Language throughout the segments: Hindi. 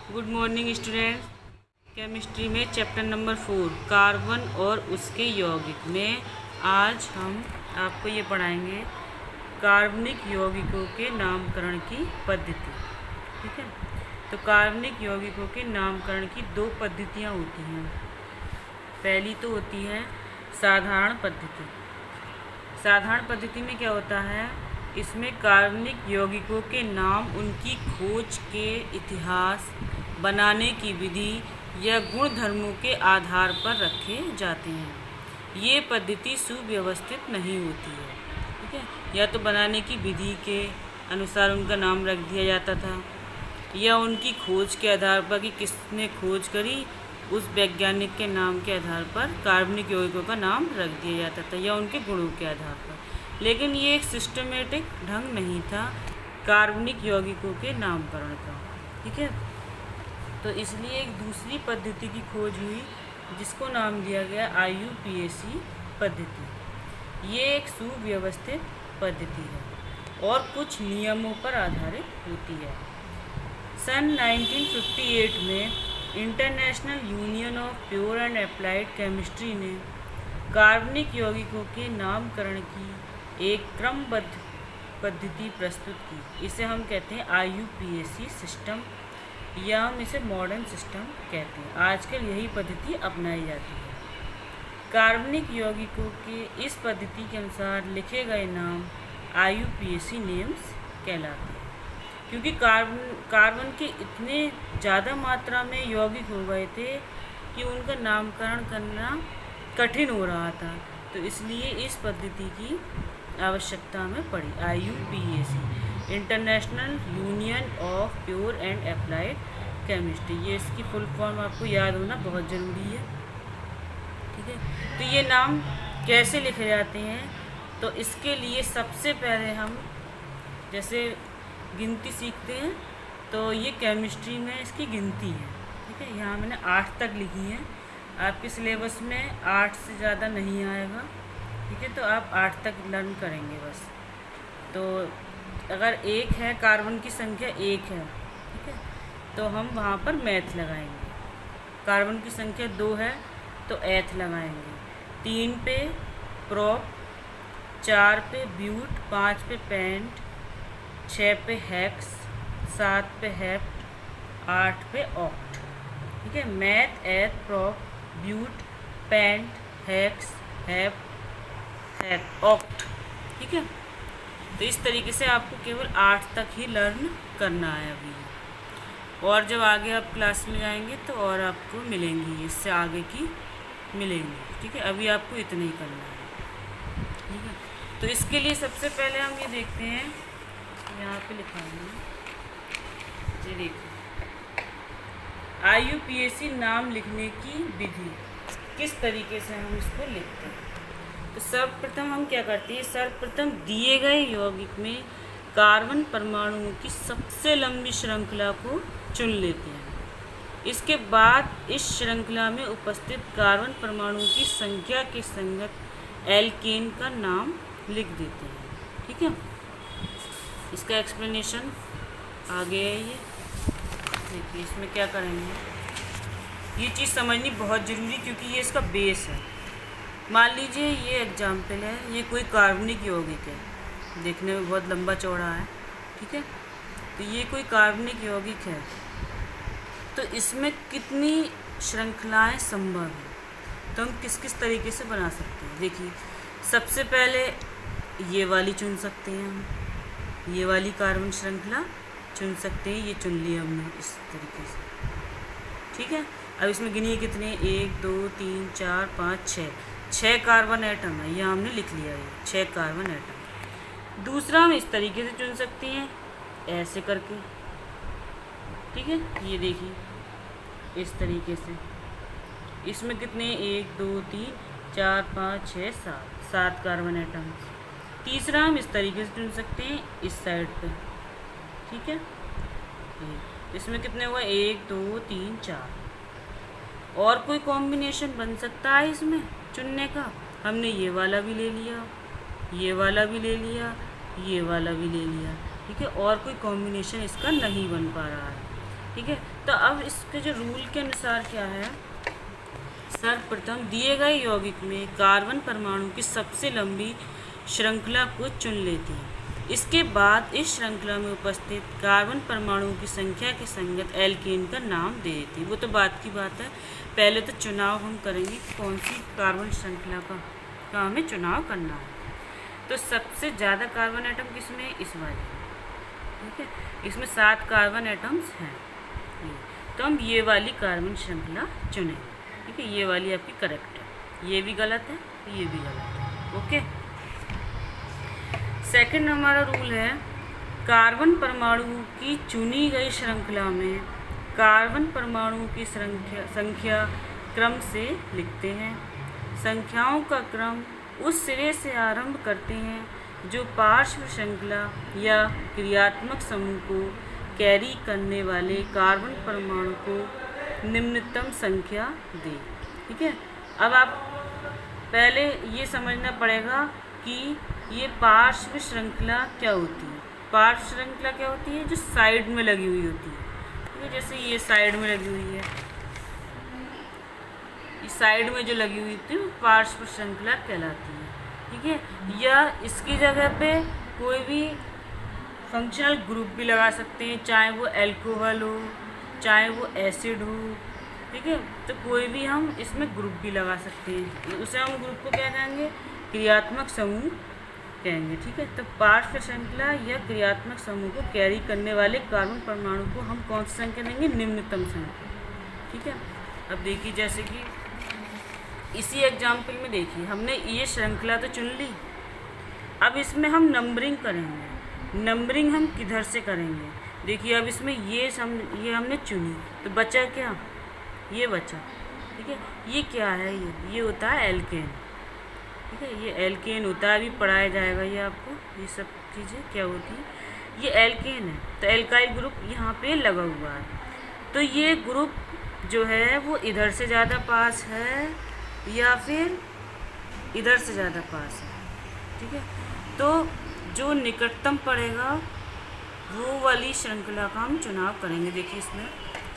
Good morning student. केमिस्ट्री में चैप्टर नंबर 4 कार्बन और उसके यौगिक में आज हम आपको ये पढ़ाएंगे कार्बनिक यौगिकों के नामकरण की पद्धति। ठीक है, तो कार्बनिक यौगिकों के नामकरण की दो पद्धतियाँ होती हैं। पहली तो होती है साधारण पद्धति। साधारण पद्धति में क्या होता है, इसमें कार्बनिक यौगिकों के नाम उनकी खोज के इतिहास, बनाने की विधि या गुण धर्मों के आधार पर रखे जाते हैं। ये पद्धति सुव्यवस्थित नहीं होती है। ठीक है, या तो बनाने की विधि के अनुसार उनका नाम रख दिया जाता था, या उनकी खोज के आधार पर कि किसने खोज करी उस वैज्ञानिक के नाम के आधार पर कार्बनिक यौगिकों का नाम रख दिया जाता था, या उनके गुणों के आधार पर। लेकिन ये एक सिस्टमेटिक ढंग नहीं था कार्बनिक यौगिकों के नामकरण का। ठीक है, तो इसलिए एक दूसरी पद्धति की खोज हुई जिसको नाम दिया गया IUPAC पद्धति। ये एक सुव्यवस्थित पद्धति है और कुछ नियमों पर आधारित होती है। सन 1958 में international union of pure and applied chemistry ने कार्बनिक यौगिकों के नामकरण की एक क्रमबद्ध पद्धति प्रस्तुत की। इसे हम कहते हैं IUPAC सिस्टम, या हम इसे मॉडर्न सिस्टम कहते हैं। आजकल यही पद्धति अपनाई जाती है। कार्बनिक यौगिकों के इस पद्धति के अनुसार लिखे गए नाम IUPAC नेम्स कहलाते हैं। क्योंकि कार्बन के इतने ज़्यादा मात्रा में यौगिक हो गए थे कि उनका नामकरण करना कठिन हो रहा था, तो इसलिए इस पद्धति की आवश्यकता में पड़ी। IUPAC international union of pure and applied chemistry, ये इसकी फुल फॉर्म आपको याद होना बहुत ज़रूरी है। ठीक है, तो ये नाम कैसे लिखे जाते हैं, तो इसके लिए सबसे पहले हम जैसे गिनती सीखते हैं, तो ये केमिस्ट्री में इसकी गिनती है। ठीक है, यहाँ मैंने 8 तक लिखी है। आपके सिलेबस में 8 से ज़्यादा नहीं आएगा। ठीक है, तो आप 8 तक लर्न करेंगे बस। तो अगर 1 है, कार्बन की संख्या 1 है, ठीक है, तो हम वहाँ पर मैथ लगाएंगे। कार्बन की संख्या 2 है तो एथ लगाएंगे। 3 पे प्रोप, 4 पे ब्यूट, 5 पे पेंट, 6 पे हेक्स, 7 पे हेप्ट, 8 पे ऑक्ट। ठीक है, meth, eth, prop, but, pent, hex, hept, oct. ठीक है, तो इस तरीके से आपको केवल 8 तक ही लर्न करना है अभी, और जब आगे आप क्लास में जाएंगे तो और आपको मिलेंगी, इससे आगे की मिलेंगी। ठीक है, अभी आपको इतना ही करना है। ठीक है, तो इसके लिए सबसे पहले हम ये देखते हैं, यहाँ पे लिखा है, ये देखिए IUPAC नाम लिखने की विधि, किस तरीके से हम इसको लिखते हैं। तो सर्वप्रथम हम क्या करते हैं, सर्वप्रथम दिए गए यौगिक में कार्बन परमाणुओं की सबसे लंबी श्रृंखला को चुन लेते हैं। इसके बाद इस श्रृंखला में उपस्थित कार्बन परमाणुओं की संख्या के संगत एल्केन का नाम लिख देते हैं। ठीक है, इसका एक्सप्लेनेशन आगे है। ये देखिए, इसमें क्या करेंगे, ये चीज़ समझनी बहुत ज़रूरी, क्योंकि ये इसका बेस है। मान लीजिए ये एग्जाम्पल है, ये कोई कार्बनिक यौगिक है, देखने में बहुत लंबा चौड़ा है। ठीक है, तो ये कोई कार्बनिक यौगिक है, तो इसमें कितनी श्रृंखलाएं संभव हैं, तो हम किस किस तरीके से बना सकते हैं। देखिए, सबसे पहले ये वाली चुन सकते हैं हम, ये वाली कार्बन श्रृंखला चुन सकते हैं। ये चुन लिया हमने इस तरीके से। ठीक है, अब इसमें गिनिए कितने, 1 2 3 4 5 6 कार्बन एटम है, यह हमने लिख लिया, ये 6 कार्बन एटम। दूसरा हम इस तरीके से चुन सकते हैं, ऐसे करके। ठीक है, ये देखिए इस तरीके से, इसमें कितने, 1 2 3 4 5 6 7 कार्बन एटम। तीसरा हम इस तरीके से चुन सकते हैं, इस साइड पे। ठीक है, इसमें कितने हुआ, 1 2 3 4। और कोई कॉम्बिनेशन बन सकता है इसमें चुनने का, हमने ये वाला भी ले लिया, ये वाला भी ले लिया, ये वाला भी ले लिया। ठीक है, और कोई कॉम्बिनेशन इसका नहीं बन पा रहा है। ठीक है। तो अब इसके जो रूल के अनुसार क्या है, सर्वप्रथम दिए गए यौगिक में कार्बन परमाणु की सबसे लंबी श्रृंखला को चुन लेते हैं। इसके बाद इस श्रृंखला में उपस्थित कार्बन परमाणुओं की संख्या के संगत एल्केन का नाम दे देते हैं। वो तो बात की बात है, पहले तो चुनाव हम करेंगे कौन सी कार्बन श्रृंखला का हमें चुनाव करना है। तो सबसे ज़्यादा कार्बन एटम किसमें, इस वाले, ठीक है, इसमें 7 कार्बन एटम्स हैं। तो हम ये वाली कार्बन श्रृंखला चुनें, ठीक है। ये वाली आपकी करेक्ट है, ये भी गलत है, ये भी गलत है। ओके। सेकंड हमारा रूल है, कार्बन परमाणुओं की चुनी गई श्रृंखला में कार्बन परमाणुओं की संख्या क्रम से लिखते हैं। संख्याओं का क्रम उस सिरे से आरंभ करते हैं जो पार्श्व श्रृंखला या क्रियात्मक समूह को कैरी करने वाले कार्बन परमाणु को निम्नतम संख्या दे, ठीक है। अब आप पहले ये समझना पड़ेगा कि ये पार्श्व श्रृंखला क्या होती है। पार्श्व श्रृंखला क्या होती है, जो साइड में लगी हुई होती है, ठीक है। जैसे ये साइड में लगी हुई है, इस साइड में जो लगी हुई होती है वो पार्श्व श्रृंखला कहलाती है, ठीक है। या इसकी जगह पे कोई भी फंक्शनल ग्रुप भी लगा सकते हैं, चाहे वो अल्कोहल हो, चाहे वो एसिड हो, ठीक है। तो कोई भी हम इसमें ग्रुप भी लगा सकते हैं, उसे हम ग्रुप को क्या कहेंगे, क्रियात्मक समूह कहेंगे, ठीक है। तो पार्श्व श्रृंखला या क्रियात्मक समूह को कैरी करने वाले कार्बन परमाणु को हम कौन सी संख्या देंगे, निम्नतम संख्या, ठीक है। अब देखिए, जैसे कि इसी एग्जाम्पल में देखिए, हमने ये श्रृंखला तो चुन ली, अब इसमें हम नंबरिंग करेंगे। नंबरिंग हम किधर से करेंगे, देखिए अब इसमें ये हमने चुनी, तो बचा क्या, ये बचा, ठीक है। ये क्या है, ये होता है एल्केन, ठीक है। ये एल्केन होता है, अभी पढ़ाया जाएगा ये आपको, ये सब चीज़ें क्या होती है। ये एल्केन है, तो एल्काइल ग्रुप यहाँ पे लगा हुआ है, तो ये ग्रुप जो है वो इधर से ज़्यादा पास है या फिर इधर से ज़्यादा पास है, ठीक है। तो जो निकटतम पड़ेगा वो वाली श्रृंखला का हम चुनाव करेंगे। देखिए इसमें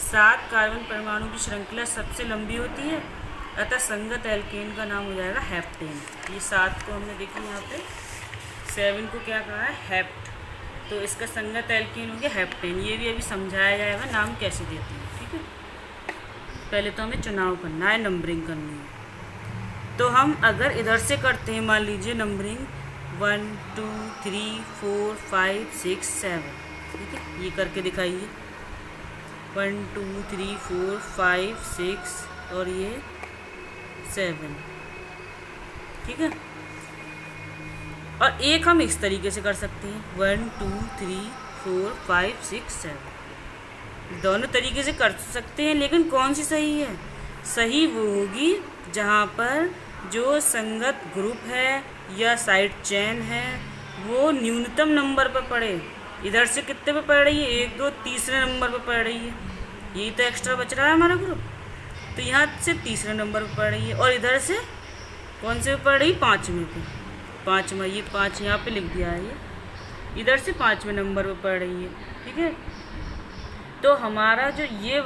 7 कार्बन परमाणु की श्रृंखला सबसे लंबी होती है, अतः संगत एल्केन का नाम हो जाएगा हेप्टेन। ये 7 को हमने देखिए यहाँ पे 7 को क्या कहा है, हेप्ट, तो इसका संगत एल्केन हो गया हेप्टेन। ये भी अभी समझाया जाएगा नाम कैसे देते हैं, ठीक है। पहले तो हमें चुनाव करना है, नंबरिंग करनी है। तो हम अगर इधर से करते हैं, मान लीजिए नंबरिंग 1 2 3 4 5 6 7, ठीक है। ये करके दिखाइए, 1 2 3 4 5 6 और ये 7, ठीक है। और एक हम इस तरीके से कर सकते हैं, 1 2 3 4 5 6 7, दोनों तरीके से कर सकते हैं, लेकिन कौन सी सही है, सही वो होगी जहाँ पर जो संगत ग्रुप है या साइड चेन है वो न्यूनतम नंबर पर पड़े। इधर से कितने पे पड़ रही है, 1 2 तीसरे नंबर पर पड़ रही है, यही तो एक्स्ट्रा बच रहा है हमारा ग्रुप, तो यहाँ से तीसरे नंबर पर पड़ रही है। और इधर से कौन से पे पड़ रही है, 5वें पे, 5वां, ये 5 यहाँ पे लिख दिया है, ये इधर से 5वें नंबर पर पड़ रही है, ठीक है। तो हमारा जो ये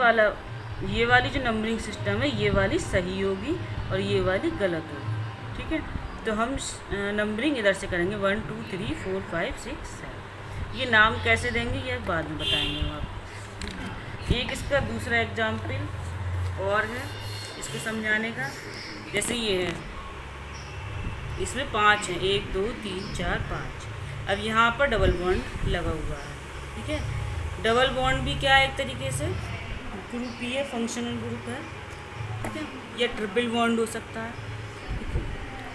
वाली जो नंबरिंग सिस्टम है, ये वाली सही होगी और ये वाली गलत होगी, ठीक है। तो हम नंबरिंग इधर से करेंगे 1 2 3 4 5 6 7। ये नाम कैसे देंगे ये बाद में बताएंगे हम आपको। एक इसका दूसरा एग्जाम्पल और है इसको समझाने का, जैसे ये है, इसमें 5 हैं, 1 2 3 4 5। अब यहाँ पर डबल बॉन्ड लगा हुआ है, ठीक है। डबल बॉन्ड भी क्या है, एक तरीके से ग्रुप ही है, फंक्शनल ग्रुप है, ठीक है। या ट्रिपल बॉन्ड हो सकता है, ठीक है।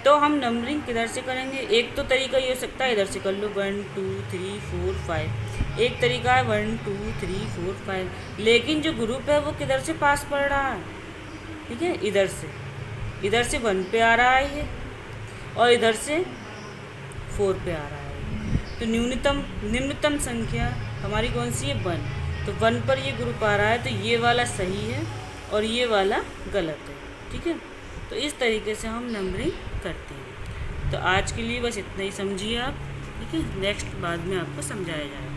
तो हम नंबरिंग किधर से करेंगे, एक तो तरीका ये हो सकता है इधर से कर लो 1 2 3 4 5, एक तरीका है 1 2 3 4 5, लेकिन जो ग्रुप है वो किधर से पास पड़ रहा है, ठीक है, इधर से 1 पे आ रहा है ये, और इधर से 4 पे आ रहा है। तो निम्नतम संख्या हमारी कौन सी है, 1, तो 1 पर ये ग्रुप आ रहा है, तो ये वाला सही है और ये वाला गलत है, ठीक है। तो इस तरीके से हम नंबरिंग करते हैं। तो आज के लिए बस इतना ही समझिए आप, ठीक है। नेक्स्ट बाद में आपको समझाया जाएगा।